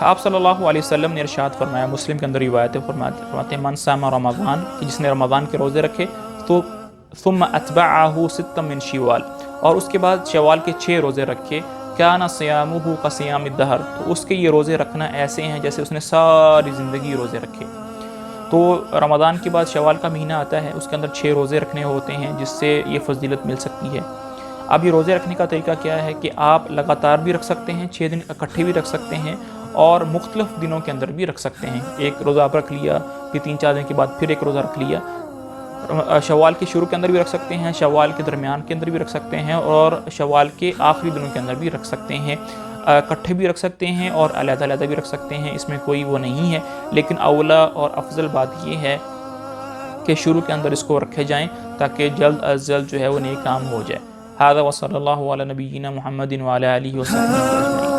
آپ صلی اللہ علیہ وسلم نے ارشاد فرمایا، مسلم کے اندر روایت فرماتے ہیں، من صام رمضان، کہ جس نے رمضان کے روزے رکھے، تو ثم اتبعہ ستا من شوال، اور اس کے بعد شوال کے 6 روزے رکھے، کان صیامہ کصیام الدہر، تو اس کے یہ روزے رکھنا ایسے ہیں جیسے اس نے ساری زندگی روزے رکھے۔ تو رمضان کے بعد شوال کا مہینہ آتا ہے، اس کے اندر 6 روزے رکھنے ہوتے ہیں، جس سے یہ فضیلت مل سکتی ہے۔ اب یہ روزے رکھنے کا طریقہ کیا ہے کہ آپ لگاتار بھی رکھ سکتے ہیں، 6 دن اکٹھے بھی رکھ سکتے ہیں، اور مختلف دنوں کے اندر بھی رکھ سکتے ہیں۔ ایک روزہ آپ رکھ لیا، پھر 3-4 دن کے بعد پھر ایک روزہ رکھ لیا۔ شوال کے شروع کے اندر بھی رکھ سکتے ہیں، شوال کے درمیان کے اندر بھی رکھ سکتے ہیں، اور شوال کے آخری دنوں کے اندر بھی رکھ سکتے ہیں۔ اکٹھے بھی رکھ سکتے ہیں اور علیحدہ علیحدہ بھی رکھ سکتے ہیں، اس میں کوئی وہ نہیں ہے، لیکن اولا اور افضل بات یہ ہے کہ شروع کے اندر اس کو رکھے جائیں تاکہ جلد از جلد جو ہے وہ نیک کام ہو جائے۔ ھذا وصلی اللہ علی نبینا محمد وعلی آلہ وصحبہ اجمعین۔